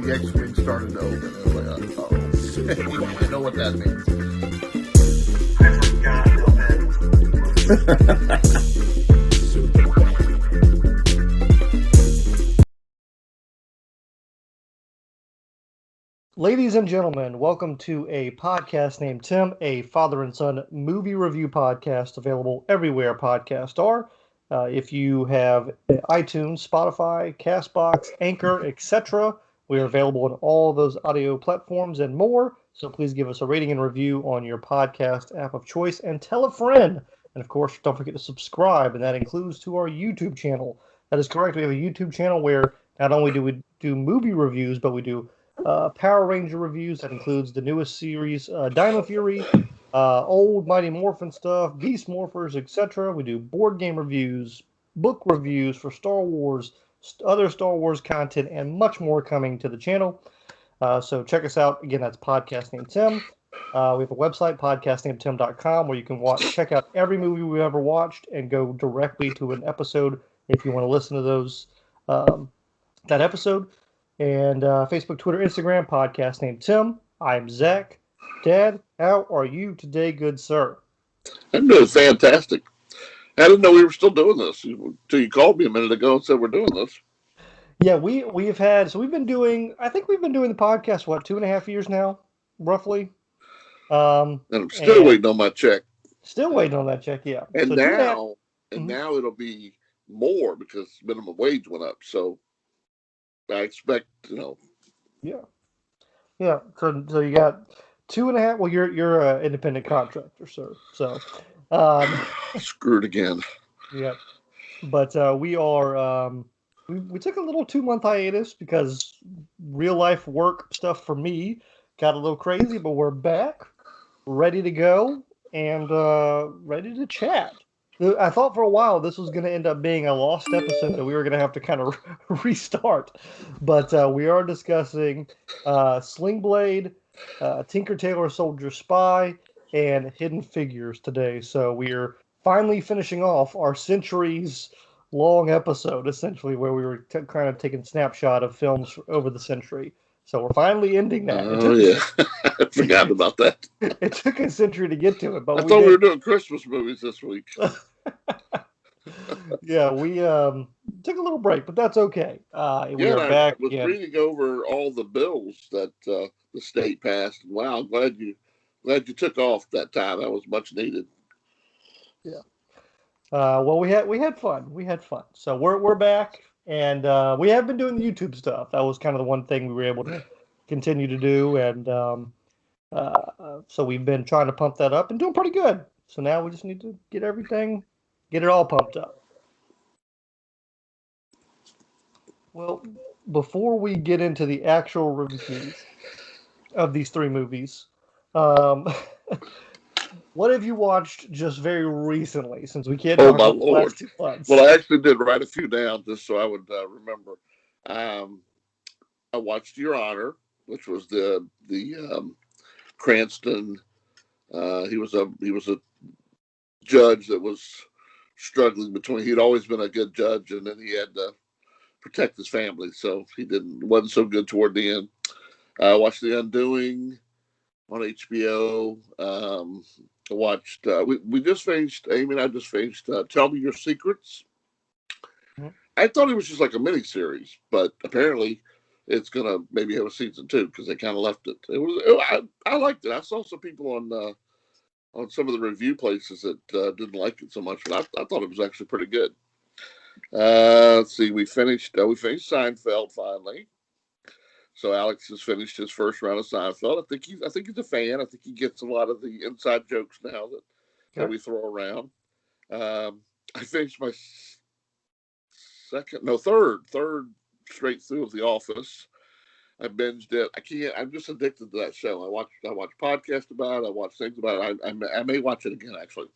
the X-Wing started to open. I was like, oh. I know what that means. I forgot that. Ladies and gentlemen, welcome to a podcast named Tim, a father and son movie review podcast available everywhere podcasts are. If you have iTunes, Spotify, CastBox, Anchor, etc., we are available on all those audio platforms and more. So please give us a rating and review on your podcast app of choice and tell a friend. And of course, don't forget to subscribe, and that includes to our YouTube channel. That is correct. We have a YouTube channel where not only do we do movie reviews, but we do Power Ranger reviews. That includes the newest series, Dino Fury, old Mighty Morphin stuff, Beast Morphers, etc. We do board game reviews, book reviews for Star Wars, other Star Wars content, and much more coming to the channel. So check us out. Again, that's Podcast Named Tim. We have a website, podcastnamedtim.com, where you can check out every movie we've ever watched and go directly to an episode if you want to listen to those that episode. And Facebook, Twitter, Instagram, Podcast Named Tim. I'm Zach. Dad, how are you today, good sir? I'm doing fantastic. I didn't know we were still doing this until you called me a minute ago and said we're doing this. Yeah, we've been doing the podcast, 2.5 years now, roughly. And I'm still waiting on my check. Still waiting on that check, yeah. And now it'll be more because minimum wage went up. So I expect, Yeah. So you got 2.5. Well, you're an independent contractor, sir. So screwed again. Yeah. But we are we took a little 2-month hiatus because real life work stuff for me got a little crazy, but we're back, ready to go, and ready to chat. I thought for a while this was going to end up being a lost episode that we were going to have to kind of restart. But we are discussing Sling Blade, Tinker Tailor Soldier Spy, and Hidden Figures today. So we are finally finishing off our centuries-long episode, essentially, where we were kind of taking a snapshot of films over the century. So we're finally ending that. Oh, yeah. I forgot about that. It took a century to get to it. But I thought we were doing Christmas movies this week. Yeah, we took a little break, but that's okay. We are back. I was reading over all the bills that the state passed. Wow, I'm glad you took off that time. That was much needed. Yeah. Well, we had fun. We had fun. So we're back, and we have been doing the YouTube stuff. That was kind of the one thing we were able to continue to do, and so we've been trying to pump that up and doing pretty good. So now we just need to get it all pumped up. Well, before we get into the actual reviews of these three movies, what have you watched just very recently, since we can't talk about the last 2 months? Well, I actually did write a few down just so I would remember. I watched Your Honor, which was the Cranston. He was a judge that was struggling between. He'd always been a good judge, and then he had to protect his family, so he wasn't so good toward the end. I watched The Undoing on HBO. I watched. We just finished. Amy and I just finished. Tell Me Your Secrets. Mm-hmm. I thought it was just like a mini series, but apparently it's gonna maybe have a season 2 because they kind of left it. I liked it. I saw some people on some of the review places that didn't like it so much, but I thought it was actually pretty good. Let's see. We finished Seinfeld finally. So Alex has finished his first round of Seinfeld. I think he's a fan. I think he gets a lot of the inside jokes now that we throw around. I finished my third straight through of The Office. I binged it. I'm just addicted to that show. I watch podcasts about it. I watch things about it. I may watch it again, actually.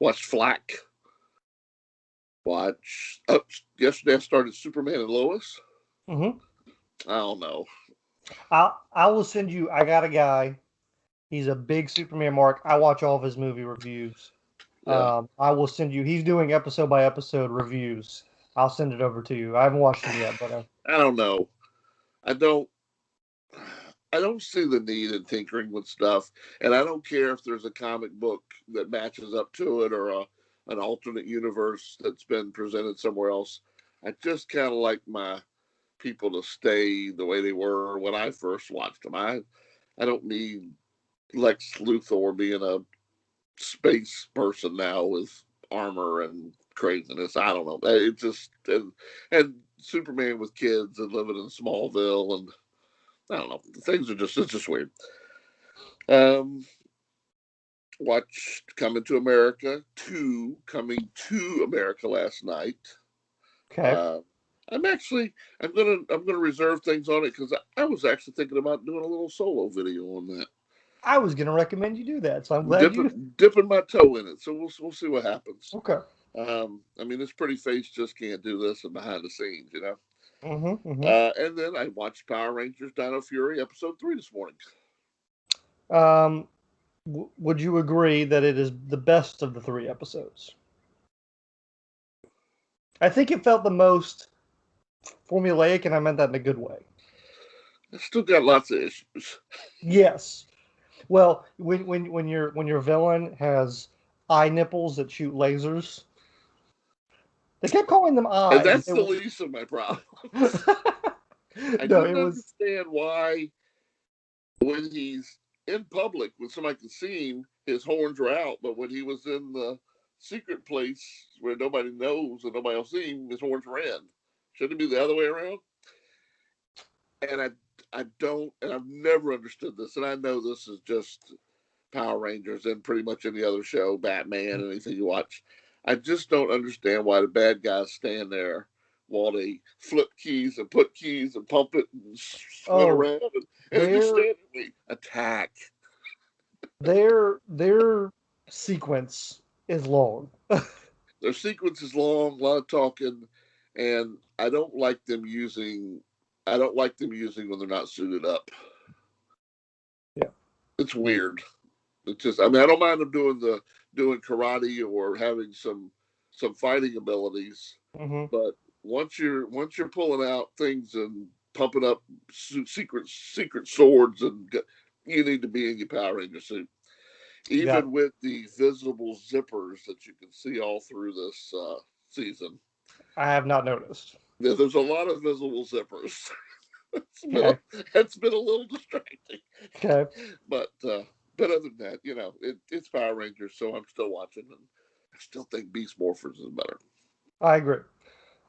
Watched Flack. Yesterday I started Superman and Lois. Mm-hmm. I don't know. I will send you. I got a guy. He's a big Superman mark. I watch all of his movie reviews. Yeah. I will send you. He's doing episode by episode reviews. I'll send it over to you. I haven't watched it yet, but I don't know. I don't see the need in tinkering with stuff, and I don't care if there's a comic book that matches up to it or an alternate universe that's been presented somewhere else. I just kind of like my people to stay the way they were when I first watched them. I don't need Lex Luthor being a space person now with armor and craziness. I don't know. It just and Superman with kids and living in Smallville, and I don't know. Things are just it's just weird. Um, Watched Coming to America 2 coming to America last night. Okay. I'm gonna reserve things on it because I was actually thinking about doing a little solo video on that. I was going to recommend you do that, so I'm glad you. Dipping my toe in it, so we'll see what happens. Okay. I mean, this pretty face just can't do this and behind the scenes, you know. And then I watched Power Rangers Dino Fury episode 3 this morning. Would you agree that it is the best of the 3 episodes? I think it felt the most formulaic, and I meant that in a good way. It's still got lots of issues. Yes. Well, when your villain has eye nipples that shoot lasers, they kept calling them eyes. And that's the least of my problems. I don't understand why, when he's in public, when somebody can see him, his horns are out. But when he was in the secret place where nobody knows and nobody else sees him, his horns were in. Shouldn't it be the other way around? And I've never understood this. And I know this is just Power Rangers and pretty much any other show, Batman, anything you watch. I just don't understand why the bad guys stand there while they flip keys and put keys and pump it and spin around and just stand there and attack. Their sequence is long. Their sequence is long, a lot of talking, and I don't like them using when they're not suited up. Yeah. It's weird. It's just, I mean, I don't mind them doing karate or having some fighting abilities, but once you're pulling out things and pumping up secret swords, and you need to be in your Power Ranger suit, even with the visible zippers that you can see all through this season. I have not noticed. There's a lot of visible zippers. It's been a little distracting. Okay. But other than that, you know, it's Power Rangers, so I'm still watching, and I still think Beast Morphers is better. I agree.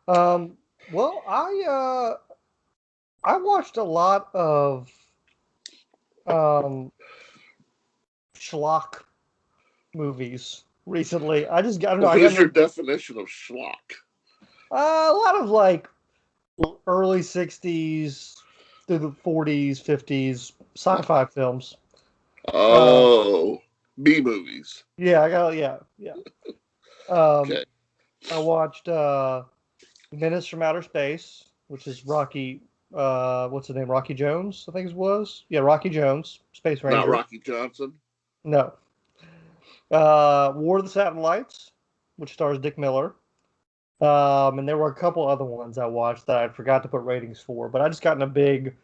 Well, I watched a lot of schlock movies recently. I don't know. What is your definition of schlock? A lot of like early 60s through the 40s, 50s sci-fi films. Oh, B movies. Yeah, Okay. I watched Menace from Outer Space, which is Rocky. What's his name? Rocky Jones, I think it was. Yeah, Rocky Jones, Space Ranger. Not Rocky Johnson. No. War of the Satellites, which stars Dick Miller. And there were a couple other ones I watched that I forgot to put ratings for, but I just got in a big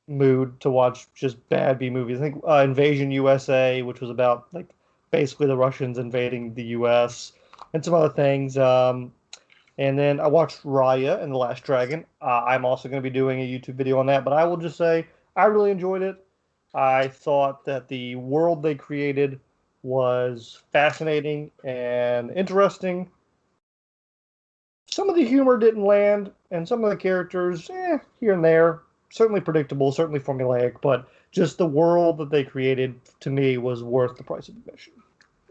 mood to watch just bad B movies. I think Invasion USA, which was about like basically the Russians invading the U.S. and some other things. And then I watched Raya and the Last Dragon. I'm also going to be doing a YouTube video on that, but I will just say I really enjoyed it. I thought that the world they created was fascinating and interesting. Some of the humor didn't land, and some of the characters, here and there, certainly predictable, certainly formulaic, but just the world that they created, to me, was worth the price of admission.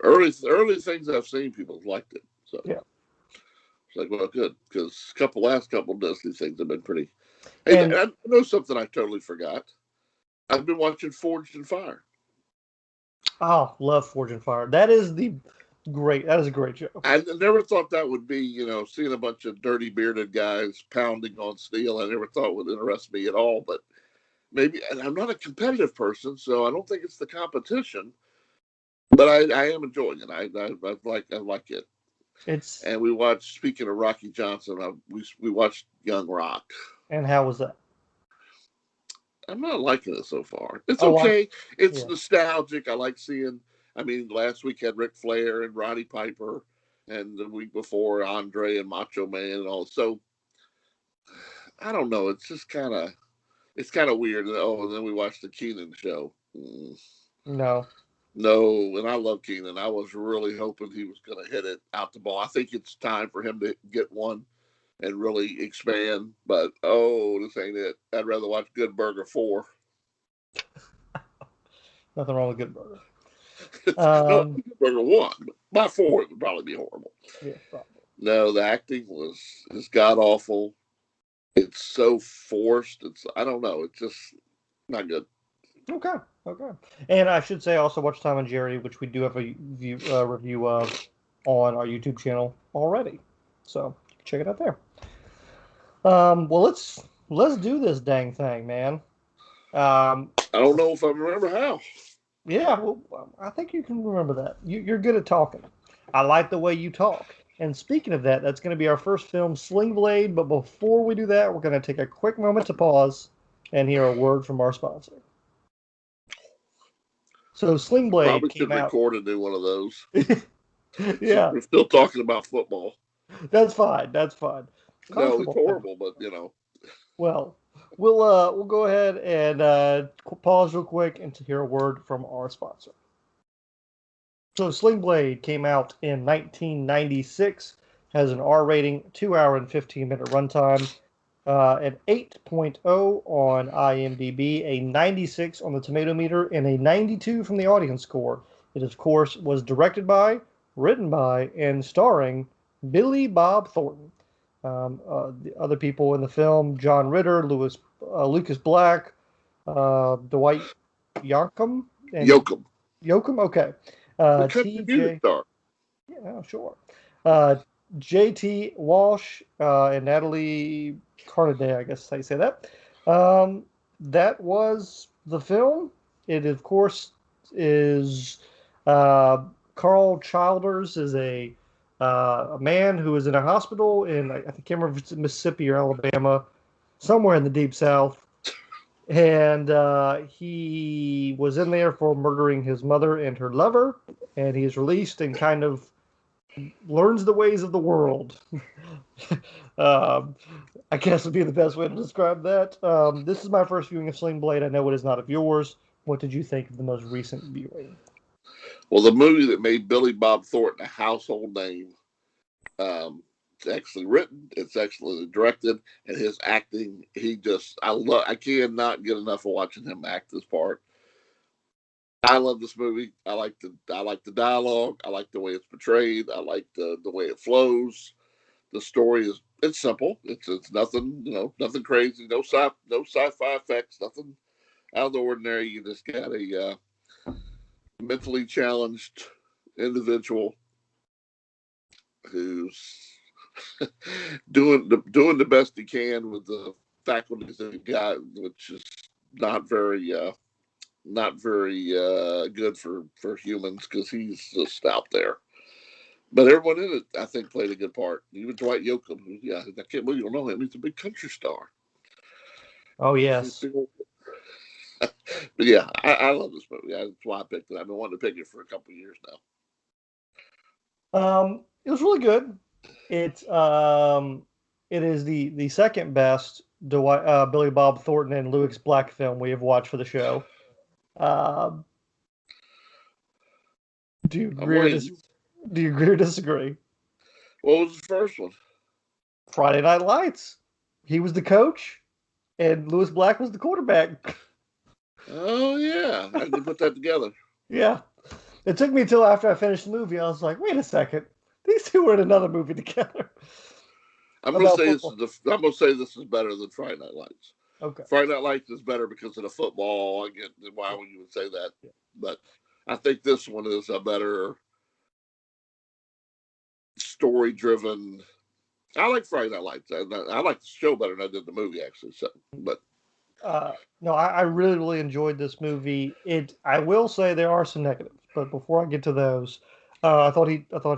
Early things I've seen, people liked it. So yeah. It's like, well, good, because last couple Disney things have been pretty. Hey, and I know something I totally forgot. I've been watching Forged in Fire. Oh, love Forged in Fire. That is a great show. I never thought that would be, seeing a bunch of dirty bearded guys pounding on steel. I never thought would interest me at all. But maybe, and I'm not a competitive person, so I don't think it's the competition. But I am enjoying it. I like it. And we watched. Speaking of Rocky Johnson, we watched Young Rock. And how was that? I'm not liking it so far. It's Oh, okay. It's yeah. nostalgic. I like seeing. I mean, last week had Ric Flair and Roddy Piper, and the week before Andre and Macho Man and all. So I don't know. It's kind of weird. Oh, and then we watched the Keenan show. No. No, and I love Keenan. I was really hoping he was going to hit it out the ball. I think it's time for him to get one and really expand. But this ain't it. I'd rather watch Good Burger 4. Nothing wrong with Good Burger. No, Good Burger 1. But by 4, it would probably be horrible. Yeah, probably. No, the acting is god awful. It's so forced. I don't know. It's just not good. Okay. And I should say also watch Tom and Jerry, which we do have a review of on our YouTube channel already. So you can check it out there. Well, let's do this dang thing, man. I don't know if I remember how. Yeah, well, I think you can remember that. You're good at talking. I like the way you talk. And speaking of that, that's going to be our first film, Sling Blade. But before we do that, we're going to take a quick moment to pause and hear a word from our sponsor. So Sling Blade Probably came should out. record and do one of those. Yeah, We're still talking about football. that's fine. No, it's horrible, but Well, we'll go ahead and pause real quick and to hear a word from our sponsor. So Sling Blade came out in 1996, has an R rating, 2 hour and 15-minute runtime, an 8.0 on IMDb, a 96 on the tomato meter, and a 92 from the audience score. It, of course, was directed by, written by, and starring Billy Bob Thornton. The other people in the film: John Ritter, Lucas Black, Dwight Yoakam, and Yoakum. Yoakam. Okay. The country music T.J. star. Yeah, sure. J.T. Walsh and Natalie Carnaday, I guess how you say that. That was the film. It, of course, is Carl Childers is a man who is in a hospital in, I can't remember if it's Mississippi or Alabama, somewhere in the deep south. And he was in there for murdering his mother and her lover, and he is released and kind of learns the ways of the world. I guess would be the best way to describe that. This is my first viewing of Sling Blade. I know it is not of yours. What did you think of the most recent viewing? Well, the movie that made Billy Bob Thornton a household name. It's excellently written. It's excellently directed, and his acting. I cannot get enough of watching him act this part. I love this movie. I like the dialogue. I like the way it's portrayed. I like the way it flows. The story it's simple. It's nothing nothing crazy. No sci-fi effects. Nothing out of the ordinary. You just got a mentally challenged individual who's doing the best he can with the faculties that he got, which is not very good for humans because he's just out there. But everyone in it, I think, played a good part. Even Dwight Yoakam, I can't believe you don't know him. He's a big country star. Oh, yes. But yeah, I love this movie. That's why I picked it. I've been wanting to pick it for a couple of years now. It was really good. It is the second best Billy Bob Thornton and Lucas Black film we have watched for the show. Do you agree or disagree? What was the first one? Friday Night Lights. He was the coach, and Louis Black was the quarterback. Oh yeah, I didn't put that together. Yeah, it took me until after I finished the movie. I was like, wait a second, these two were in another movie together. I'm gonna say this is better than Friday Night Lights. Okay. Friday Night Lights is better because of the football. I get why you would say that, but I think this one is a better story-driven. I like Friday Night Lights. I like the show better than I did the movie, actually. So, but no, I really, really enjoyed this movie. I will say there are some negatives, but before I get to those, I thought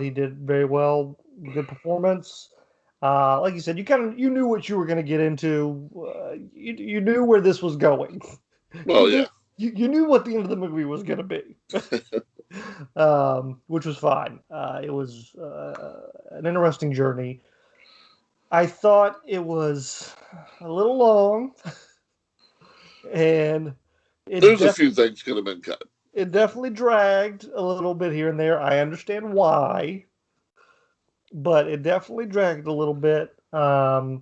he did very well. Good performance. Like you said, you knew what you were going to get into. You knew where this was going. Well, yeah. You knew what the end of the movie was going to be, which was fine. It was an interesting journey. I thought it was a little long, and There's a few things could have been cut. it definitely dragged a little bit here and there. I understand why, but it definitely dragged a little bit. I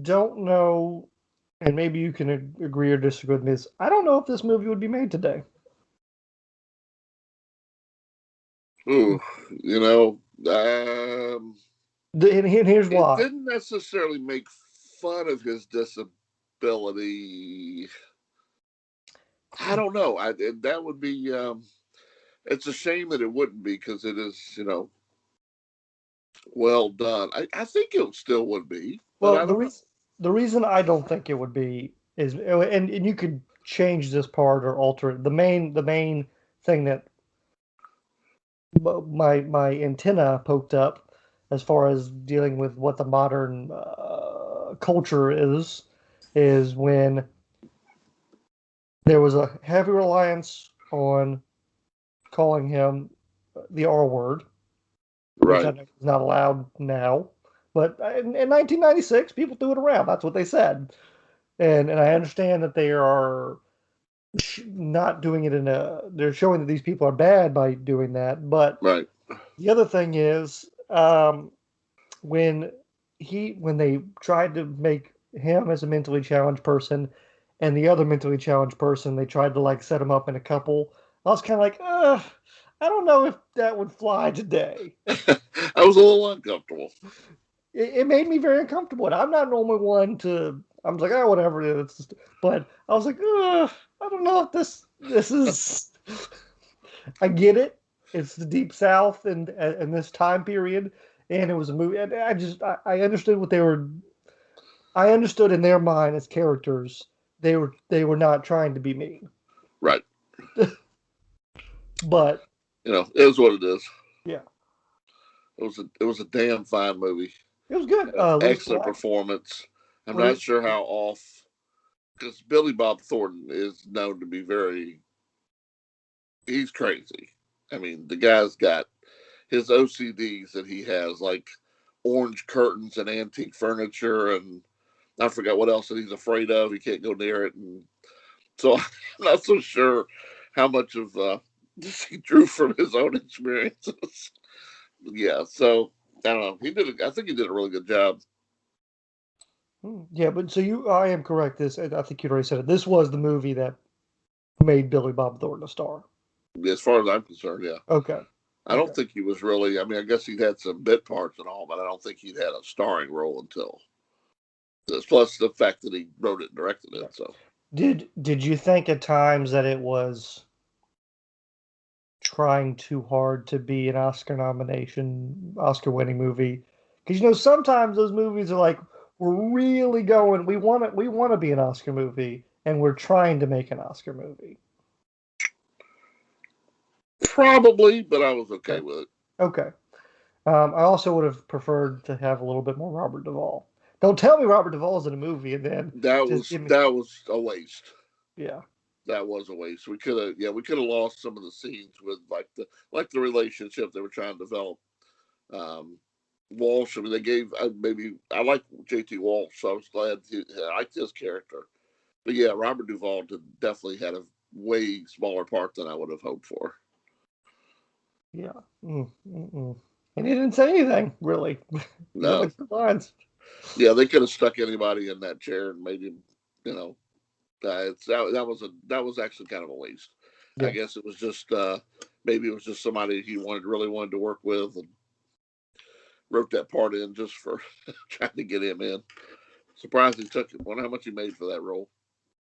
don't know, and maybe you can agree or disagree with this. I don't know if this movie would be made today. Ooh, you know, And here's it why. didn't necessarily make fun of his disability. I don't know. That would be. It's a shame that it wouldn't be, because it is, well done. I think it still would be, but Well, I don't know. the reason I don't think it would be is, and you could change this part or alter it. The main thing that my antenna poked up as far as dealing with what the modern culture is when there was a heavy reliance on calling him the R word, which I Right. know is not allowed now. But in 1996, people threw it around. That's what they said. And I understand that they are not doing it they're showing that these people are bad by doing that. But Right. the other thing is, when when they tried to make him as a mentally challenged person and the other mentally challenged person, they tried to like set him up in a couple. I was kind of like, I don't know if that would fly today. I was a little uncomfortable. It made me very uncomfortable. And I'm not normally one to. I'm like, oh, whatever it is. But I was like, I don't know if this is. I get it. It's the Deep South and this time period, and it was a movie. And I understood what they were. I understood in their mind as characters, they were not trying to be mean. Right. But It is what it is. yeah, It was a damn fine movie. it was good. Lucas Excellent Black. performance. I'm What not is? sure how off, because Billy Bob Thornton is known to be he's crazy. I mean, the guy's got his OCDs that he has, like orange curtains and antique furniture, and I forgot what else that he's afraid of. He can't go near it, and so I'm not so sure how much of this he drew from his own experiences. Yeah, so I don't know. I think he did a really good job. Yeah, but I am correct. I think you already said it. This was the movie that made Billy Bob Thornton a star. As far as I'm concerned, yeah. Okay. I don't think he was really. I mean, I guess he'd had some bit parts and all, but I don't think he'd had a starring role until this. Plus the fact that he wrote it and directed it. So Did you think at times that it was trying too hard to be an Oscar winning movie? Because sometimes those movies are like, we're really going, we want to be an Oscar movie, and we're trying to make an Oscar movie. probably, but I was okay Okay. with it. Okay. I also would have preferred to have a little bit more Robert Duvall. Don't tell me Robert Duvall's in a movie and then just give me, That was a waste. yeah. That was a waste. We could have lost some of the scenes with like the relationship they were trying to develop. Um, Walsh. I mean, they gave maybe I like JT Walsh, so I was glad I liked his character. But yeah, Robert Duvall definitely had a way smaller part than I would have hoped for. Yeah. And he didn't say anything, really. He had No. like 2 lines. Yeah, they could have stuck anybody in that chair and made him, you know, that was actually kind of a waste. I Yeah. guess it was just maybe it was just somebody he really wanted to work with and wrote that part in just for trying to get him in. Surprised he took it. Wonder how much he made for that role.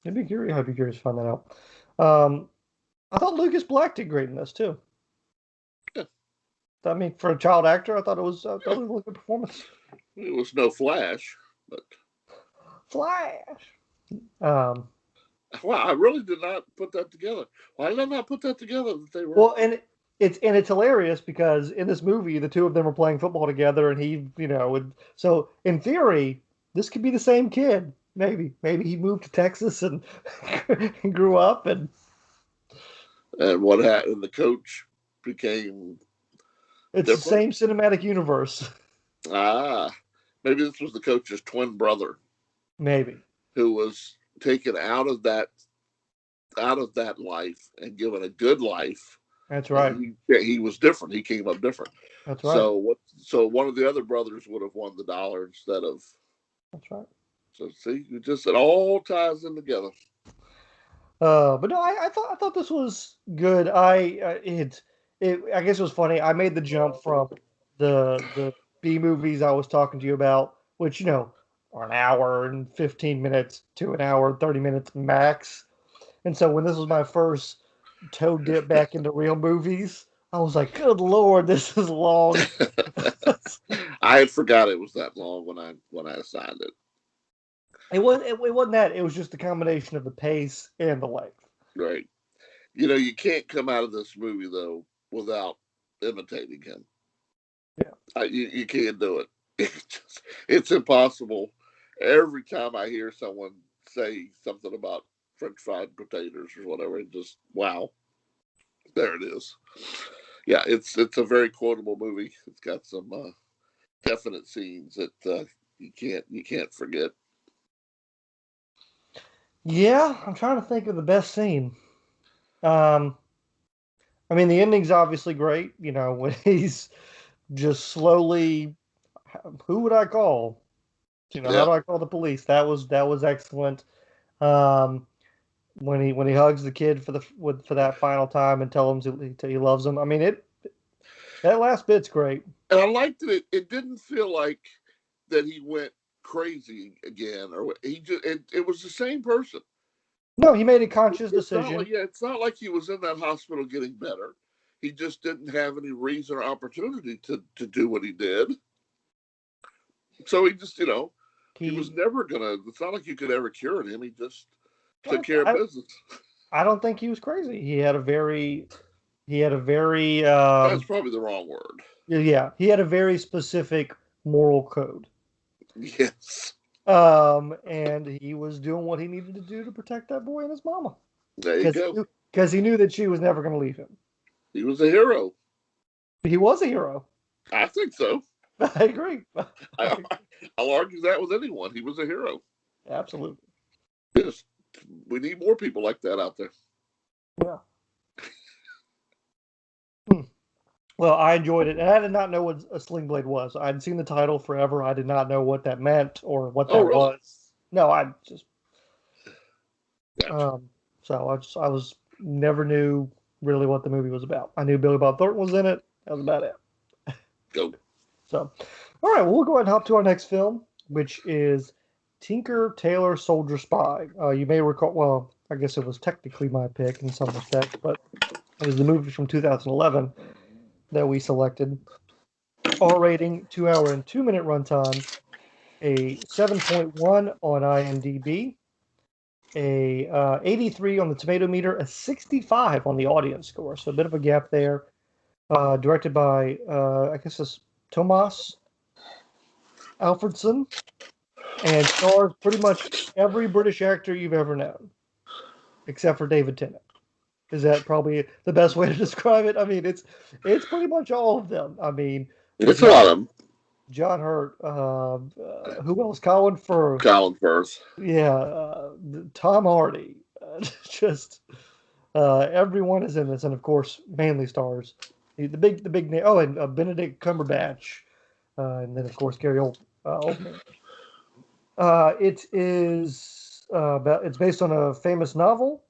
I'd be curious to find that out. Um, I thought Lucas Black did great in this too. Yeah. I mean, for a child actor, I thought it was a really good performance. It was no Flash, but Flash. Um, wow, I really did not put that together. Why did I not put that together that they were? well, and it's hilarious because in this movie the two of them are playing football together, and so in theory this could be the same kid. Maybe he moved to Texas and, and grew up, and And what happened? The coach became it's the different. same cinematic universe. Ah, maybe this was the coach's twin brother Maybe. who was taken out of that life and given a good life. That's right. And he was different. He came up different. That's right. So one of the other brothers would have won the dollar instead of. That's right. So see, it all ties in together. But no, I thought this was good. I guess it was funny. I made the jump from the B movies I was talking to you about, which are an hour and 15 minutes to an hour and 30 minutes max. And so when this was my first toe dip back into real movies, I was like, "Good Lord, this is long." I had forgot it was that long when I assigned it. It wasn't that. It was just the combination of the pace and the length. Right. You can't come out of this movie though without imitating him. Yeah. You can't do it. It's impossible. Every time I hear someone say something about French fried potatoes or whatever, it just wow, there it is. Yeah, it's a very quotable movie. It's got some definite scenes that you can't forget. Yeah, I'm trying to think of the best scene. I mean, the ending's obviously great. When he's just slowly, who would I call? How do I call the police? That was excellent. Um, when he hugs the kid for that final time and tells him he loves him. I mean, that last bit's great. And I liked that it didn't feel like that he went crazy again, or it was the same person. No, he made a conscious decision. It's not like he was in that hospital getting better. He just didn't have any reason or opportunity to do what he did. So he just, he was never gonna. It's not like you could ever cure him. He just took care of business. I don't think he was crazy. He had a very. That's probably the wrong word. Yeah, he had a very specific moral code. Yes. And he was doing what he needed to do to protect that boy and his mama. There you go. Because he knew that she was never going to leave him. He was a hero. He was a hero. I think so. I agree. I'll argue that with anyone. He was a hero. Absolutely. Yes. We need more people like that out there. Yeah. Well, I enjoyed it, and I did not know what a Sling Blade was. I'd seen the title forever. I did not know what that meant or what that was. No, I just. Gotcha. So I was never knew really what the movie was about. I knew Billy Bob Thornton was in it. That was about it. Go. So, all right, well, we'll go ahead and hop to our next film, which is Tinker, Tailor, Soldier, Spy. You may recall. Well, I guess it was technically my pick in some respects, but it was the movie from 2011. That we selected. R rating, 2 hour and 2 minute runtime, a 7.1 on IMDb, a 83 on the tomato meter, a 65 on the audience score. So a bit of a gap there. Directed by, I guess it's Tomas Alfredson, and stars pretty much every British actor you've ever known, except for David Tennant. Is that probably the best way to describe it? I mean, it's pretty much all of them. I mean, it's a lot of them. John Hurt. Who else? Colin Firth. Yeah, Tom Hardy. Just everyone is in this, and of course, mainly stars the big name. Oh, and Benedict Cumberbatch, and then of course Gary Oldman. It is it's based on a famous novel.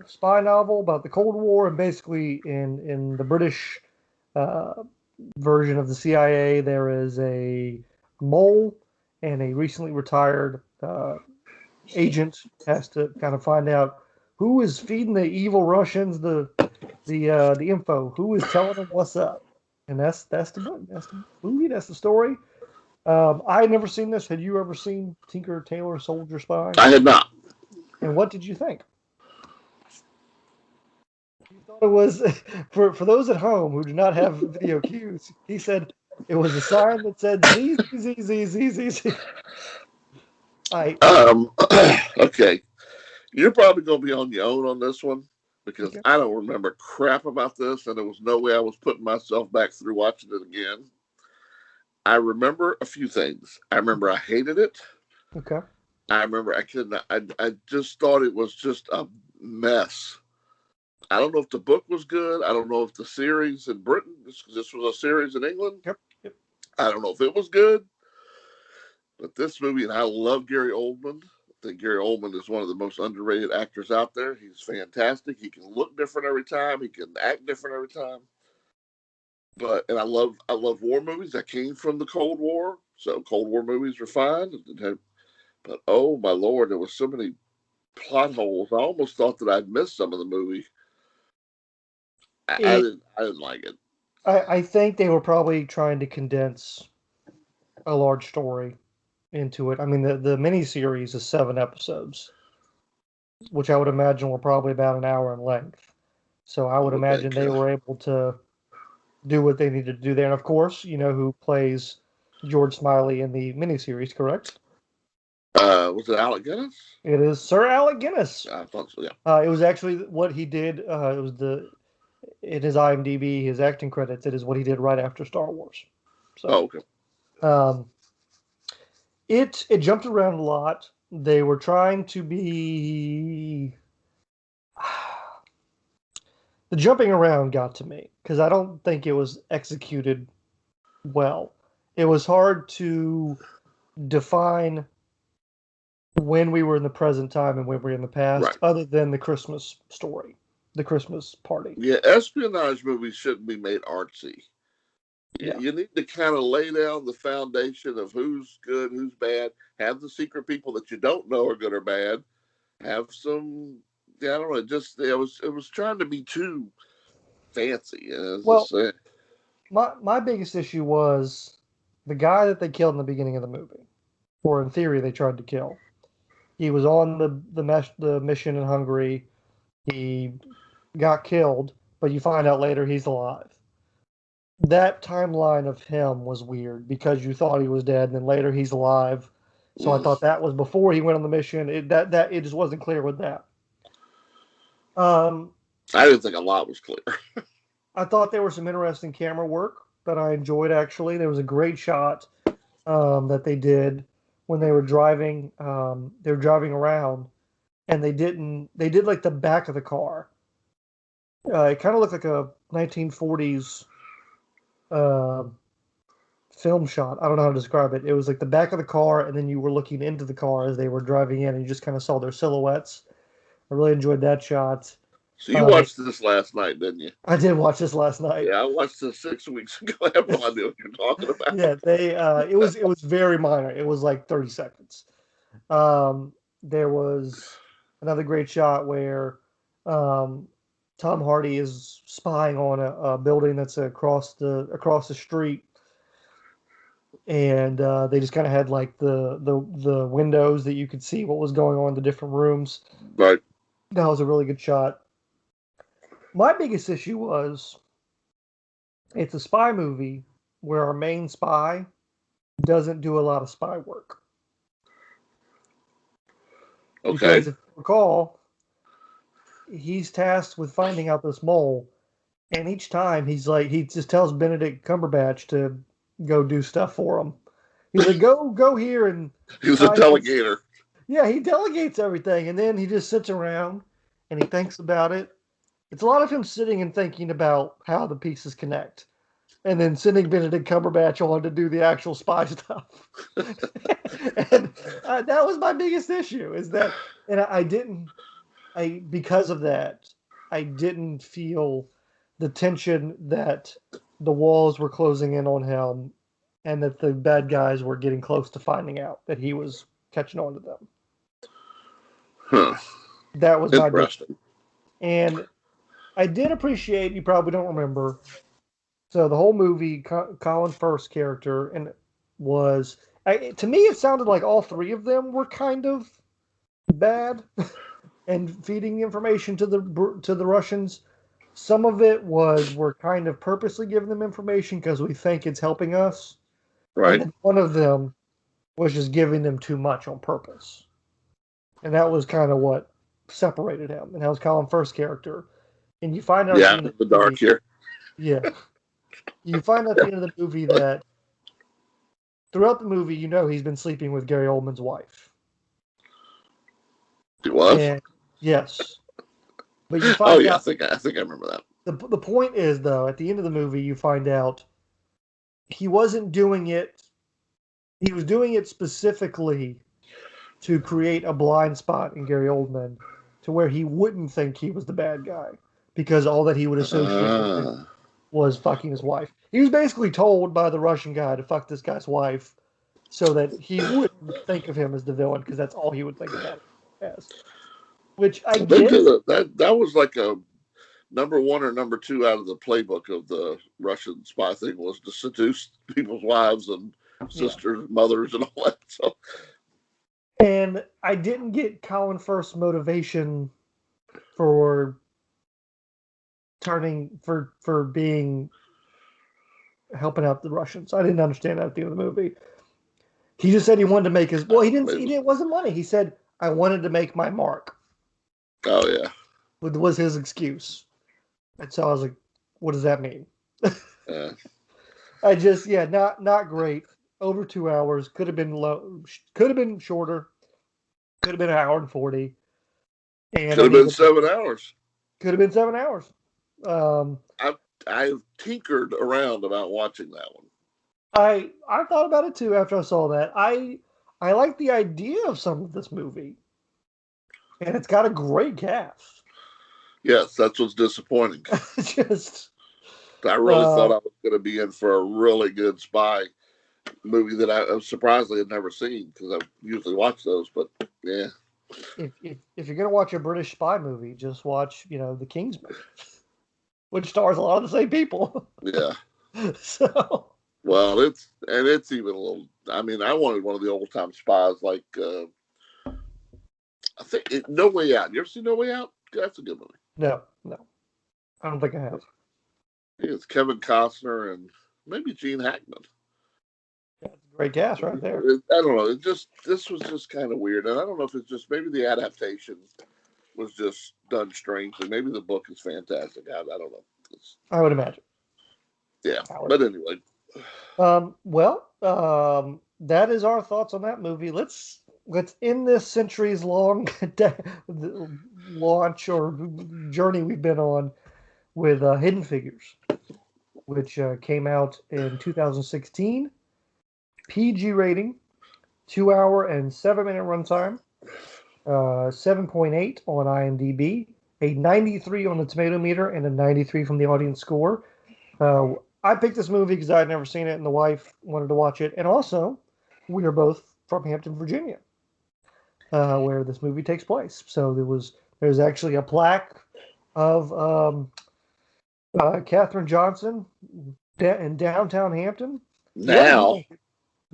Spy novel about the Cold War, and basically in the British version of the CIA, there is a mole, and a recently retired agent has to kind of find out who is feeding the evil Russians the info, who is telling them what's up, and that's the book, that's the movie, that's the story. I had never seen this. Had you ever seen Tinker, Tailor, Soldier, Spy? I had not. And what did you think? it was for those at home who do not have video cues. He said it was a sign that said Z Z Z Z Z Z Z. I Okay. You're probably going to be on your own on this one because Okay. I don't remember crap about this, and there was no way I was putting myself back through watching it again. I remember a few things. I remember I hated it. Okay. I remember I couldn't. I just thought it was just a mess. I don't know if the book was good. I don't know if the series in Britain. This was a series in England. Yep. Yep. I don't know if it was good. But this movie, and I love Gary Oldman. I think Gary Oldman is one of the most underrated actors out there. He's fantastic. He can look different every time. He can act different every time. And I love war movies. I came from the Cold War, so Cold War movies were fine. But oh my Lord, there was so many plot holes. I almost thought that I'd missed some of the movie. I didn't like it. I think they were probably trying to condense a large story into it. I mean, the miniseries is 7 episodes, which I would imagine were probably about an hour in length. So I would imagine they were able to do what they needed to do there. And of course, you know who plays George Smiley in the miniseries, correct? Was it Alec Guinness? It is Sir Alec Guinness. I thought so, yeah. It was actually what he did. It was in his IMDb, his acting credits. It is what he did right after Star Wars. So, okay. It jumped around a lot. They were trying to be. The jumping around got to me because I don't think it was executed well. It was hard to define when we were in the present time and when we were in the past, Right. other than the Christmas story, the Christmas party. Yeah, espionage movies shouldn't be made artsy. Yeah. You need to kind of lay down the foundation of who's good, who's bad. Have the secret people that you don't know are good or bad. Have some, I don't know. It was trying to be too fancy. Well, my biggest issue was the guy that they killed in the beginning of the movie, or in theory they tried to kill. He was on the mission in Hungary. He got killed, but you find out later he's alive. That timeline of him was weird because you thought he was dead, and then later he's alive. So I thought that was before he went on the mission. It just wasn't clear with that. I didn't think a lot was clear. I thought there was some interesting camera work that I enjoyed. Actually, there was a great shot that they did when they were driving. They were driving around, and they did like the back of the car. It kind of looked like a 1940s film shot. I don't know how to describe it. It was like the back of the car, and then you were looking into the car as they were driving in, and you just kind of saw their silhouettes. I really enjoyed that shot. So you watched this last night, didn't you? I did watch this last night. Yeah, I watched this 6 weeks ago. I have no idea what you're talking about. Yeah, it was very minor. It was like 30 seconds. There was another great shot where Tom Hardy is spying on a building that's across the street, and they just kind of had like the windows that you could see what was going on in the different rooms. Right. That was a really good shot. My biggest issue was it's a spy movie where our main spy doesn't do a lot of spy work. Okay. Because if you recall, he's tasked with finding out this mole, and each time he just tells Benedict Cumberbatch to go do stuff for him. He's like, go here, and he was a delegator. Yeah, he delegates everything, and then he just sits around and he thinks about it. It's a lot of him sitting and thinking about how the pieces connect, and then sending Benedict Cumberbatch on to do the actual spy stuff. And that was my biggest issue, is that, and because of that, I didn't feel the tension that the walls were closing in on him, and that the bad guys were getting close to finding out that he was catching on to them. Huh. That was my big. Interesting. And I did appreciate, you probably don't remember, so the whole movie, Colin Firth's character, and was, to me, it sounded like all three of them were kind of bad and feeding information to the Russians. Some of it was we're kind of purposely giving them information because we think it's helping us. Right. And then one of them was just giving them too much on purpose. And that was kind of what separated him. And that was Colin Firth's character. And you find out at the end of the the dark movie, here. yeah. You find out at the end of the movie that throughout the movie, you know he's been sleeping with Gary Oldman's wife. He was? And, yes. But you find out. I think I remember that. The point is, though, at the end of the movie, you find out he wasn't doing it. He was doing it specifically to create a blind spot in Gary Oldman to where he wouldn't think he was the bad guy because all that he would associate with him was fucking his wife. He was basically told by the Russian guy to fuck this guy's wife so that he wouldn't think of him as the villain because that's all he would think about him as. Which I get. That was like a number one or number two out of the playbook of the Russian spy thing was to seduce people's wives and sisters, mothers, and all that. So. And I didn't get Colin Firth's motivation for being helping out the Russians. I didn't understand that at the end of the movie. He just said he wanted to make his. Well, he didn't. It wasn't money. He said, "I wanted to make my mark." Oh yeah, was his excuse. And so I was like, "What does that mean?" Yeah. Not great. Over 2 hours. Could have been low. Could have been shorter. Could have been an hour and 40. And could have been 7 hours. Could have been 7 hours. I've tinkered around about watching that one. I thought about it too after I saw that. I like the idea of some of this movie, and it's got a great cast. Yes, that's what's disappointing. I really thought I was going to be in for a really good spy movie that I surprisingly had never seen because I usually watch those. But yeah, if you're going to watch a British spy movie, just watch The Kingsman, which stars a lot of the same people. Yeah. So. Well, it's even a little. I mean, I wanted one of the old time spies, like I think No Way Out. You ever seen No Way Out? That's a good movie. No, I don't think I have. It's Kevin Costner and maybe Gene Hackman. That's a great cast right there. I don't know. This was just kind of weird, and I don't know if it's just maybe the adaptation was just done strangely. Maybe the book is fantastic. I don't know. I would imagine. Yeah, but anyway. That is our thoughts on that movie. Let's end this centuries long launch or journey we've been on with Hidden Figures, which came out in 2016. PG rating, 2 hour and 7 minute runtime, 7.8 on IMDb, a 93 on the tomato meter, and a 93 from the audience score. I picked this movie because I had never seen it, and the wife wanted to watch it. And also, we are both from Hampton, Virginia, where this movie takes place. So there's actually a plaque of Katherine Johnson in downtown Hampton.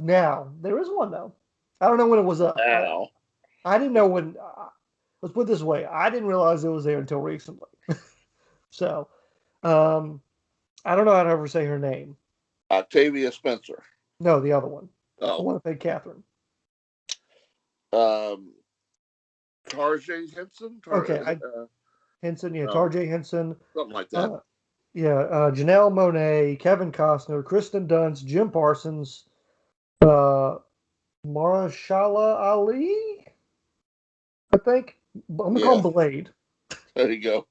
Now there is one though. I don't know when it was up. Now I didn't know when. Let's put it this way: I didn't realize it was there until recently. So. I don't know how to ever say her name. Octavia Spencer. No, the other one. Oh. The one that played Catherine. Tarjay Henson? Henson, yeah. Tarjay Henson. Something like that. Janelle Monáe, Kevin Costner, Kristen Dunst, Jim Parsons, Mahershala Ali, I think. I'm going to call him Blade. There you go.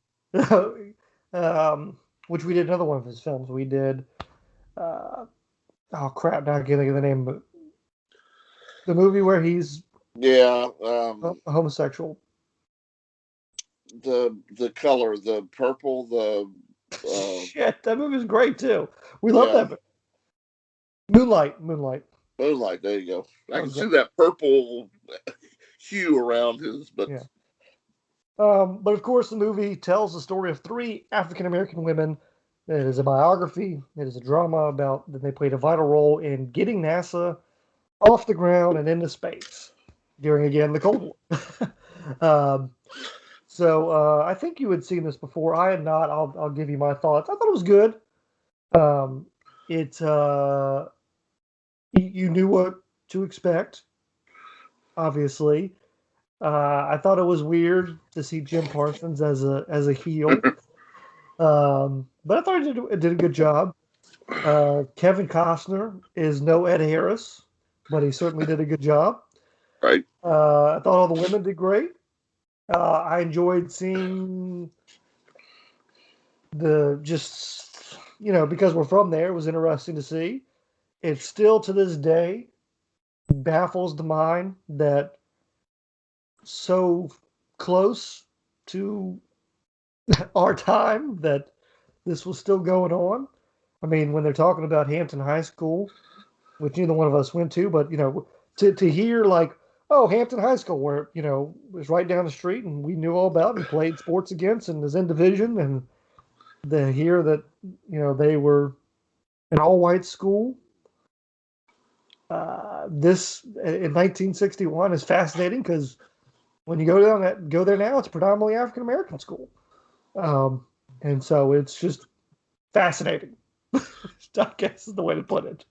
Which we did another one of his films. We did, oh crap! Now I can't think of the name, but the movie where he's a homosexual. The color, the purple, shit. That movie's great too. We love that. Moonlight. There you go. I can see that purple hue around his, but. Yeah. But of course, the movie tells the story of 3 African-American women. It is a biography. It is a drama about that they played a vital role in getting NASA off the ground and into space during, again, the Cold War. So I think you had seen this before. I had not. I'll give you my thoughts. I thought it was good. Um, it you knew what to expect, obviously. I thought it was weird to see Jim Parsons as a heel, but I thought it did a good job. Kevin Costner is no Ed Harris, but he certainly did a good job. Right. I thought all the women did great. I enjoyed seeing the just because we're from there. It was interesting to see. It still to this day baffles the mind that so close to our time that this was still going on. I mean, when they're talking about Hampton High School, which neither one of us went to, but to hear like, oh, Hampton High School, where was right down the street, and we knew all about and played sports against, and was in division, and to hear that they were an all-white school. This in 1961 is fascinating because when you go there now, it's predominantly African American school, and so it's just fascinating. I guess is the way to put it.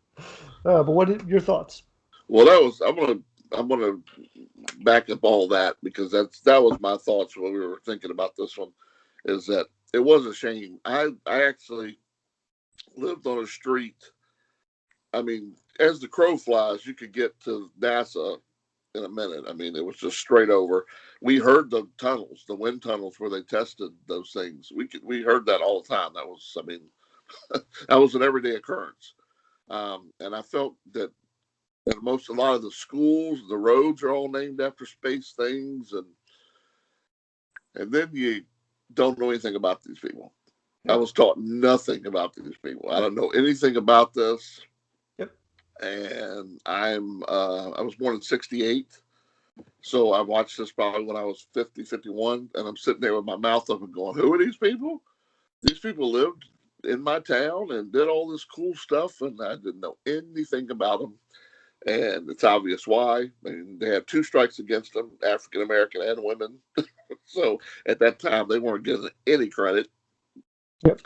But what are your thoughts? Well, I'm gonna back up all that because that was my thoughts when we were thinking about this one. Is that it was a shame. I actually lived on a street. I mean, as the crow flies, you could get to NASA in a minute. I mean, it was just straight over. We heard the tunnels, the wind tunnels where they tested those things. We heard that all the time. That was, I mean, that was an everyday occurrence. And I felt that a lot of the schools, the roads are all named after space things, and then you don't know anything about these people. I was taught nothing about these people. I don't know anything about this. Yep. And I was born in 68. So I watched this probably when I was 50, 51, and I'm sitting there with my mouth open going, who are these people? These people lived in my town and did all this cool stuff, and I didn't know anything about them. And it's obvious why. I mean, they had two strikes against them, African American and women. So at that time, they weren't getting any credit. Yep.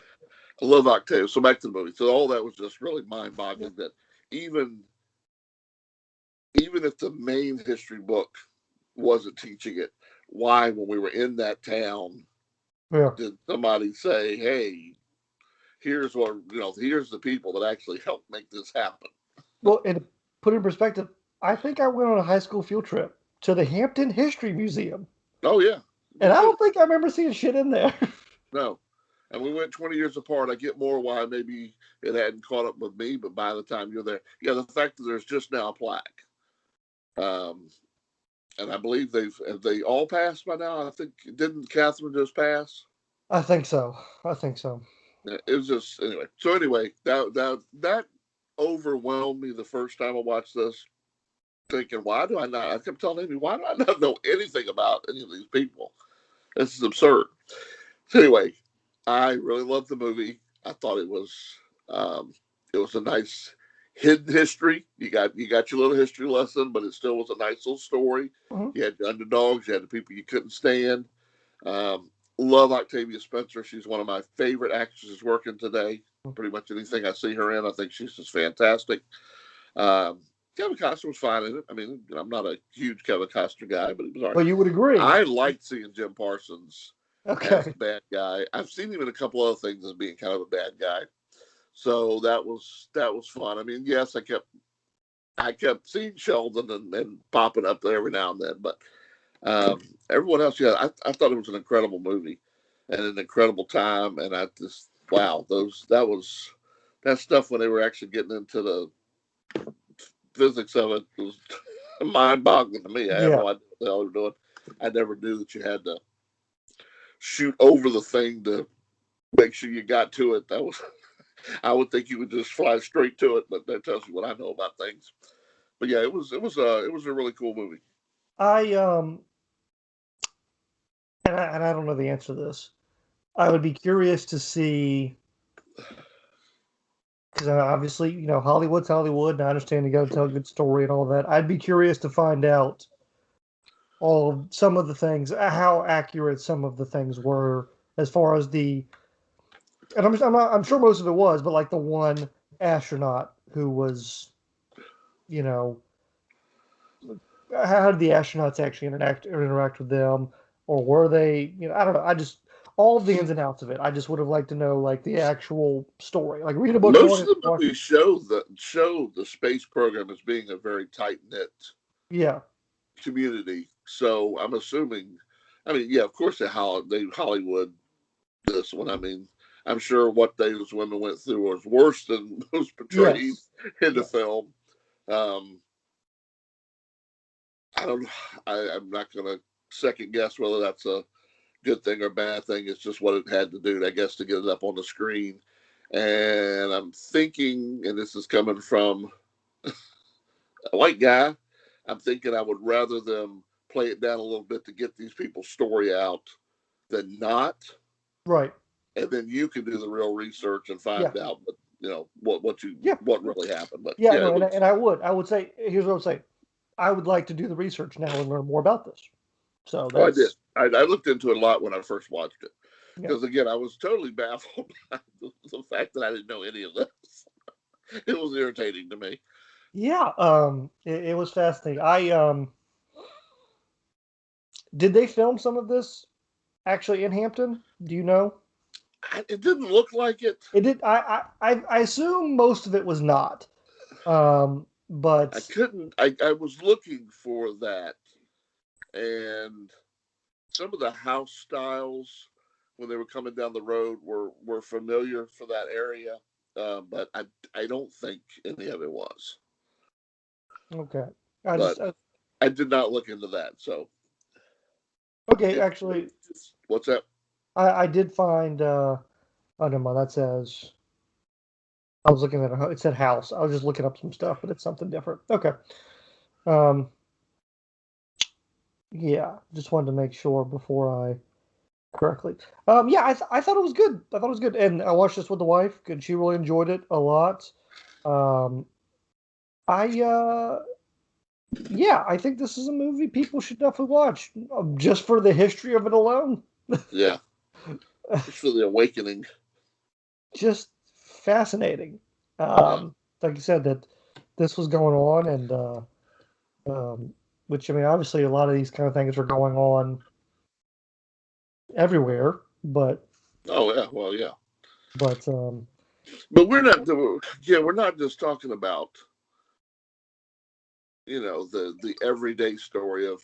I love Octavia. So back to the movie. So all that was just really mind-boggling. That even if the main history book wasn't teaching it, why, when we were in that town, did somebody say, "Hey, here's here's the people that actually helped make this happen"? Well, and to put it in perspective, I think I went on a high school field trip to the Hampton History Museum. Oh yeah, and I don't think I remember seeing shit in there. No. And we went 20 years apart. I get more why maybe it hadn't caught up with me, but by the time you're there, yeah, the fact that there's just now a plaque. And I believe they all passed by now. I think, didn't Catherine just pass? I think so. It was just, anyway. So anyway, that overwhelmed me the first time I watched this, thinking, I kept telling Amy, why do I not know anything about any of these people? This is absurd. So anyway, I really loved the movie. I thought it was a nice hidden history. You got your little history lesson, but it still was a nice little story. Mm-hmm. You had the underdogs, you had the people you couldn't stand. Love Octavia Spencer. She's one of my favorite actresses working today. Pretty much anything I see her in, I think she's just fantastic. Kevin Costner was fine in it. I mean, I'm not a huge Kevin Costner guy, but he was all right. Well, you would agree. I liked seeing Jim Parsons as a bad guy. I've seen him in a couple other things as being kind of a bad guy. So that was fun. I mean, yes, I kept seeing Sheldon and popping up there every now and then, but everyone else, yeah, I thought it was an incredible movie and an incredible time. And I just, wow, that stuff when they were actually getting into the physics of it was mind-boggling to me. I have no idea what the hell they were doing. I never knew that you had to shoot over the thing to make sure you got to it. That was, I would think you would just fly straight to it, but that tells you what I know about things. But yeah, it was a really cool movie. And I don't know the answer to this. I would be curious to see, because obviously, Hollywood's Hollywood, and I understand you got to tell a good story and all that. I'd be curious to find out some of the things, how accurate some of the things were as far as and I'm sure most of it was, but like the one astronaut who was, you know, how did the astronauts actually interact with them, or were they, I don't know. I just all of the ins and outs of it. I just would have liked to know like the actual story. Like read a book Most on of it. the movies show the space program as being a very tight knit Yeah. community. So I'm assuming, I mean, yeah, of course they Hollywood this one. I mean, I'm sure what those women went through was worse than was portrayed in the film. I don't. I'm not going to second guess whether that's a good thing or bad thing. It's just what it had to do, I guess, to get it up on the screen. And I'm thinking, and this is coming from a white guy, I'm thinking I would rather them play it down a little bit to get these people's story out than not. Right. And then you can do the real research and find out, what really happened. But yeah, no, and I would say, here's what I would say. I would like to do the research now and learn more about this. So I did. I looked into it a lot when I first watched it because again, I was totally baffled by the fact that I didn't know any of this. It was irritating to me. Yeah, it was fascinating. Did they film some of this actually in Hampton? Do you know? It didn't look like it. It did. I assume most of it was not. But I couldn't. I was looking for that, and some of the house styles when they were coming down the road were familiar for that area, but I don't think any of it was. okay. I did not look into that. So okay, actually, what's that? I did find. Oh, never mind. That says. I was looking at it said house. I was just looking up some stuff, but it's something different. Okay. Um. Yeah, just wanted to make sure before I correctly. Yeah, I thought it was good. I thought it was good, and I watched this with the wife, and she really enjoyed it a lot. Um, I yeah, I think this is a movie people should definitely watch, just for the history of it alone. Yeah, just for the awakening. Just fascinating. Like you said, that this was going on, and which I mean, obviously, a lot of these kind of things are going on everywhere, but Oh yeah, well yeah. but But we're not just talking about the everyday story of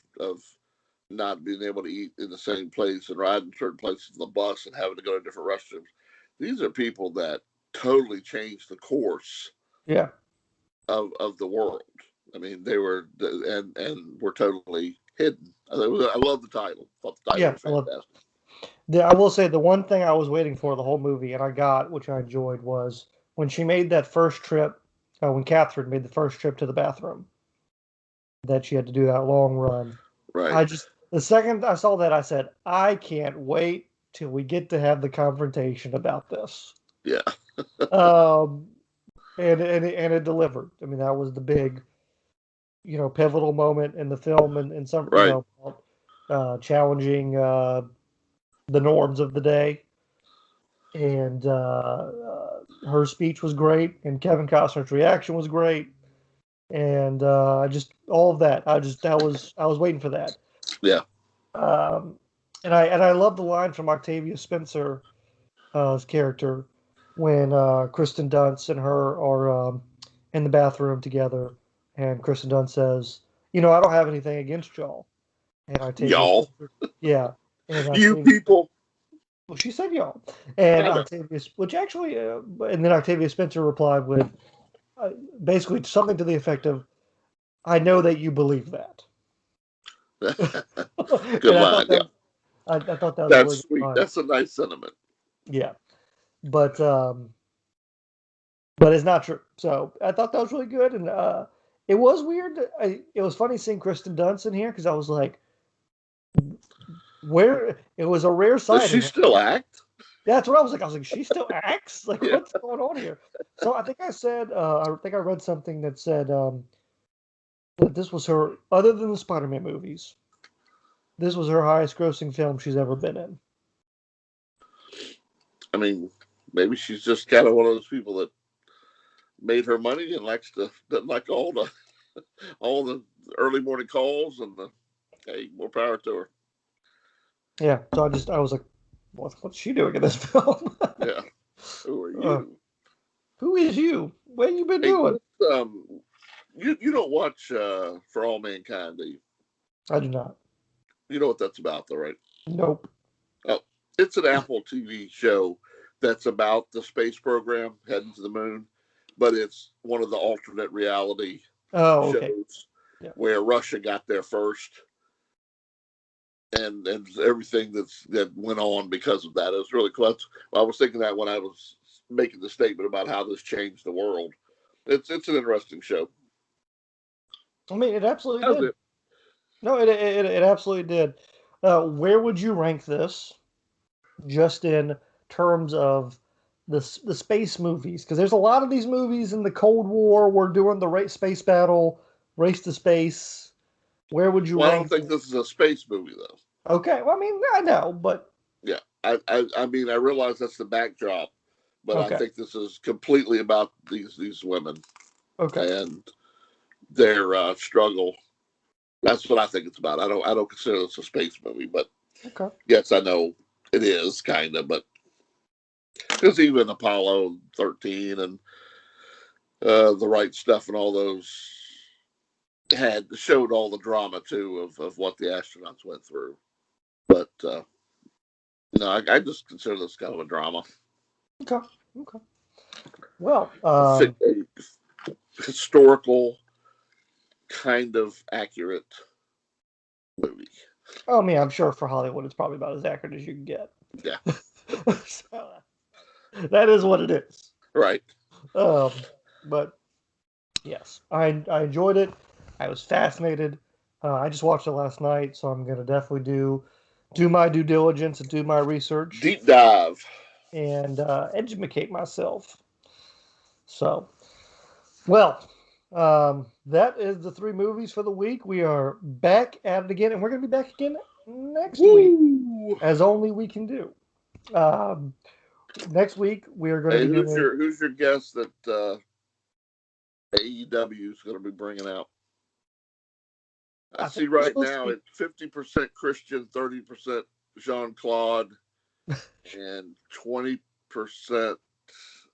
not being able to eat in the same place and riding certain places in the bus and having to go to different restrooms. These are people that totally changed the course yeah. of the world. I mean, they were and were totally hidden. I love the title. I thought the title was fantastic. I will say the one thing I was waiting for the whole movie, and I got, which I enjoyed, was when she made that first trip. When Catherine made the first trip to the bathroom, that she had to do that long run. Right. The second I saw that, I said, I can't wait till we get to have the confrontation about this. Yeah. And it delivered. I mean, that was the big, pivotal moment in the film, and some, right. challenging the norms of the day. And her speech was great, and Kevin Costner's reaction was great, and just all of that. I was waiting for that. Yeah. And I love the line from Octavia Spencer's character when Kristen Dunst and her are in the bathroom together, and Kristen Dunst says, I don't have anything against y'all. And y'all. Yeah. And you people. Well, she said y'all. And which actually, and then Octavia Spencer replied with basically something to the effect of, I know that you believe that. Good line. I thought that was That's really sweet. That's a nice sentiment. Yeah. But it's not true. So I thought that was really good. And it was weird. It was funny seeing Kristen Dunst in here because I was like, it was a rare sight. Does she still act? That's what I was like. I was like, she still acts? Like, what's going on here? So I think I said, I think I read something that said that this was her, other than the Spider-Man movies, this was her highest grossing film she's ever been in. I mean, maybe she's just kind of one of those people that made her money and doesn't like all the early morning calls and hey, more power to her. Yeah, so I was like, what's she doing in this film? Yeah. Who are you? Who is you? What you been Hey, doing? you don't watch For All Mankind, do you? I do not. You know what that's about, though, right? Nope. Oh, it's an Apple TV show that's about the space program heading to the moon, but it's one of the alternate reality Oh, okay. shows Yeah. where Russia got there first, and everything that went on because of that. It was really cool. I was thinking that when I was making the statement about how this changed the world. It's an interesting show. I mean, it absolutely How's did. it? No, it absolutely did. Where would you rank this, just in terms of the space movies? Because there's a lot of these movies in the Cold War. We're doing the space battle, race to space. Where would you Well, I don't rank think it? this is a space movie, though. Okay, well, I mean, I know, but Yeah, I mean, I realize that's the backdrop, but I okay, think this is completely about these women okay, and their struggle. That's what I think it's about. I don't consider this a space movie, but okay. yes, I know it is kind of. But because even Apollo 13 and the right stuff and all those showed all the drama too of what the astronauts went through. But no, I just consider this kind of a drama. Okay. Okay. Well, A historical, kind of accurate movie. I mean, I'm sure for Hollywood, it's probably about as accurate as you can get. Yeah. So, that is what it is. Right. But yes, I enjoyed it. I was fascinated. I just watched it last night, so I'm gonna definitely do my due diligence and do my research Deep dive. and educate myself. So, well, that is the 3 movies for the week. We are back at it again, and we're going to be back again next week, as only we can do. Next week we are going to Hey, be doing. who's your guest that AEW is going to be bringing out? I see right now it's 50% Christian, 30% Jean Claude, and 20%.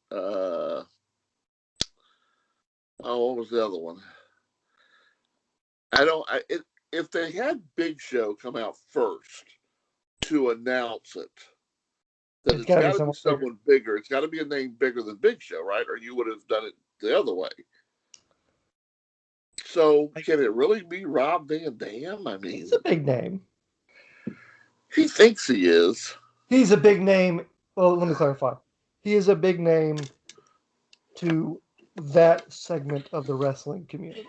What was the other one? If they had Big Show come out first to announce it, then it's got to be someone bigger. It's got to be a name bigger than Big Show, right? Or you would have done it the other way. So can it really be Rob Van Dam? I mean, he's a big name. He thinks he is. He's a big name. Well, let me clarify. He is a big name to that segment of the wrestling community.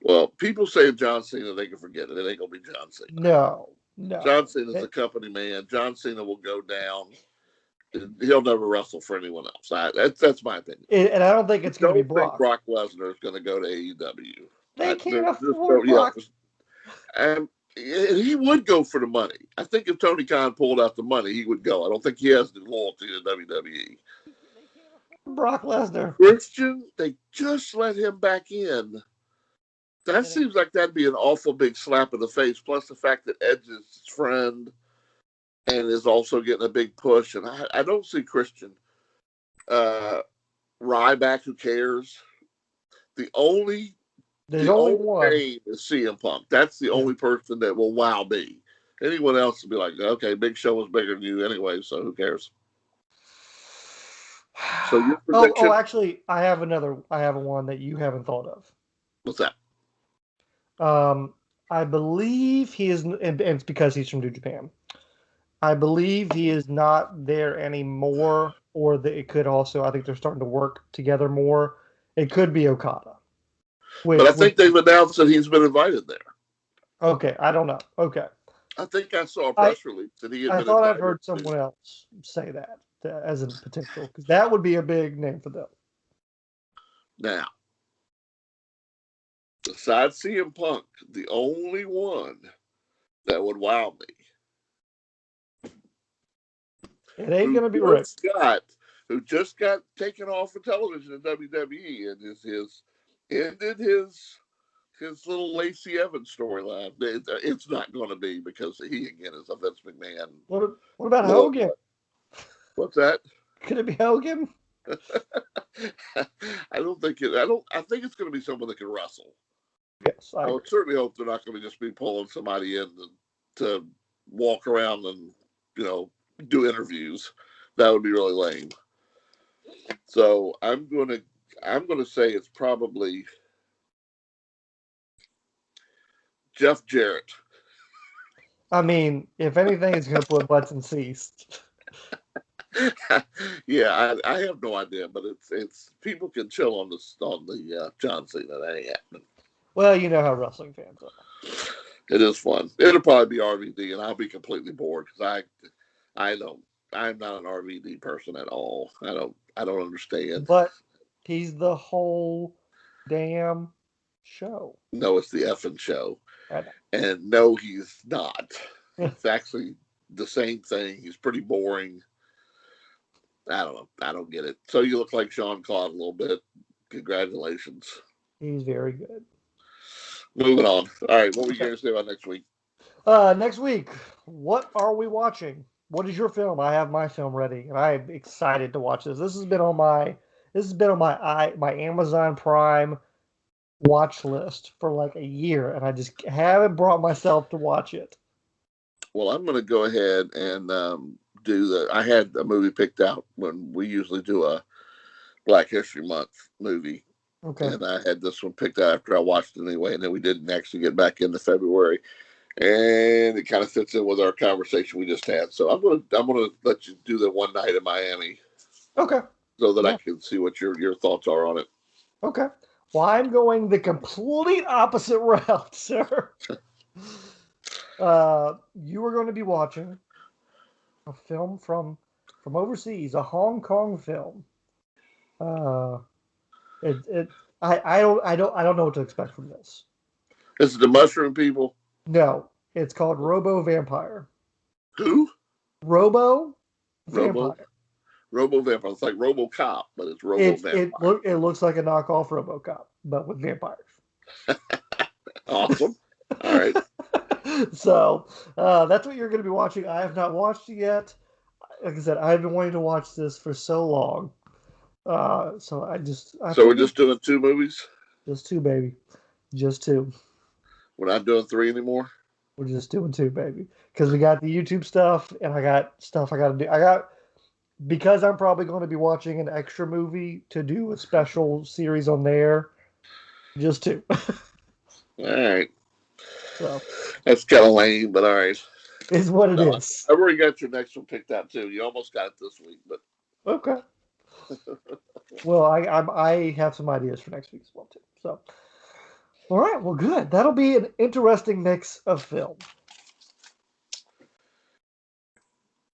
Well, people say John Cena, they can forget it. It ain't gonna be John Cena. No. John Cena's a company man. John Cena will go down. He'll never wrestle for anyone else. That's my opinion. And I don't think it's going to be Brock. Brock Lesnar is going to go to AEW. They can't afford Brock. And he would go for the money. I think if Tony Khan pulled out the money, he would go. I don't think he has the loyalty to WWE. Brock Lesnar. Christian, they just let him back in. That seems like that'd be an awful big slap in the face. Plus the fact that Edge is his friend and is also getting a big push. And I don't see Christian. Ryback, who cares? The only one name is CM Punk. That's the only person that will wow me. Anyone else will be like, okay, Big Show was bigger than you anyway, so who cares? So your prediction? Actually, I have one that you haven't thought of. What's that? I believe he is, and it's because he's from New Japan. I believe he is not there anymore, or that it could also. I think they're starting to work together more. It could be Okada. But I think they've announced that he's been invited there. Okay, I don't know. Okay. I think I saw a press release that he had been invited. I thought I'd heard someone else say that as a potential, because that would be a big name for them. Now, besides CM Punk, the only one that would wow me. It ain't gonna be Rick. Who just got taken off of television in WWE and ended his little Lacey Evans storyline. It's not going to be because he again is a Vince McMahon. What about Hogan? What's that? Could it be Hogan? I don't think it. I think it's going to be someone that can wrestle. Yes, I would certainly hope they're not going to just be pulling somebody in to walk around and do interviews. That would be really lame. So I'm going to say it's probably Jeff Jarrett. I mean, if anything, it's going to put butts and seats. Yeah, I have no idea, but it's people can chill on the John Cena. That ain't happening. Well, you know how wrestling fans are. It is fun. It'll probably be RVD, and I'll be completely bored because I'm not an RVD person at all. I don't understand. But he's the whole damn show. No, it's the effing show. I know. And no, he's not. It's actually the same thing. He's pretty boring. I don't know. I don't get it. So you look like Sean Claude a little bit. Congratulations. He's very good. Moving on. All right, what were you going to say about next week? Next week, what are we watching? What is your film? I have my film ready, and I'm excited to watch this. This has been on my Amazon Prime watch list for like a year, and I just haven't brought myself to watch it. Well, I'm going to go ahead and I had a movie picked out when we usually do a Black History Month movie. Okay. And I had this one picked out after I watched it anyway, and then we didn't actually get back into February. And it kind of fits in with our conversation we just had. So I'm gonna let you do the one night in Miami. Okay. So that I can see what your thoughts are on it. Okay. Well, I'm going the complete opposite route, sir. You are going to be watching a film from overseas, a Hong Kong film. I don't know what to expect from this. Is it the Mushroom People? No, it's called Robo Vampire. Who? Robo Vampire. Robo Vampire. It's like RoboCop, but it's Robo Vampire. It looks like a knockoff RoboCop, but with vampires. Awesome. All right. So that's what you're going to be watching. I have not watched it yet. Like I said, I've been wanting to watch this for so long. So we're just doing 2 movies? Just 2, baby. Just 2. We're not doing 3 anymore? We're just doing 2, baby. Because we got the YouTube stuff, and I got stuff I got to do. Because I'm probably going to be watching an extra movie to do a special series on there. Just 2. All right. So that's kind of lame, but all right. It's what it is. I've already got your next one picked out too. You almost got it this week, but okay. Well, I have some ideas for next week as well too. So, all right. Well, good. That'll be an interesting mix of film.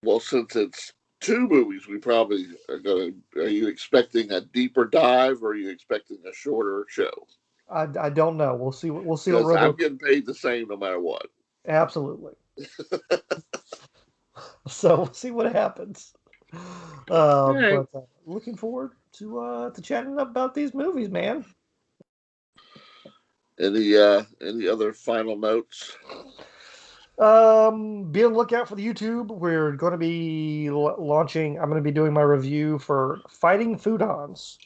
Well, since it's 2 movies, we probably are going to. Are you expecting a deeper dive, or are you expecting a shorter show? I don't know. We'll see. We'll see. What I'm getting paid the same no matter what. Absolutely. So we'll see what happens. But looking forward to chatting about these movies, man. Any other final notes? Be on the lookout for the YouTube. We're going to be launching. I'm going to be doing my review for Fighting Foodons.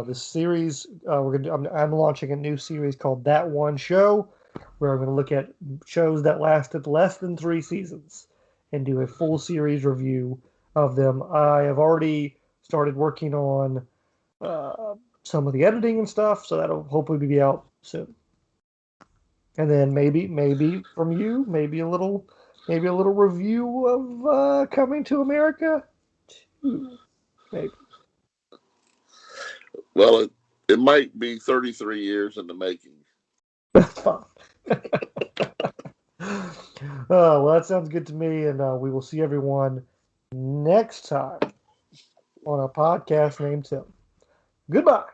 This series, I'm launching a new series called That One Show, where I'm going to look at shows that lasted less than 3 seasons and do a full series review of them. I have already started working on some of the editing and stuff, so that'll hopefully be out soon. And then maybe from you, maybe a little review of Coming to America 2, maybe. Well, it might be 33 years in the making. That's fine. Well, that sounds good to me, and we will see everyone next time on a podcast named Tim. Goodbye.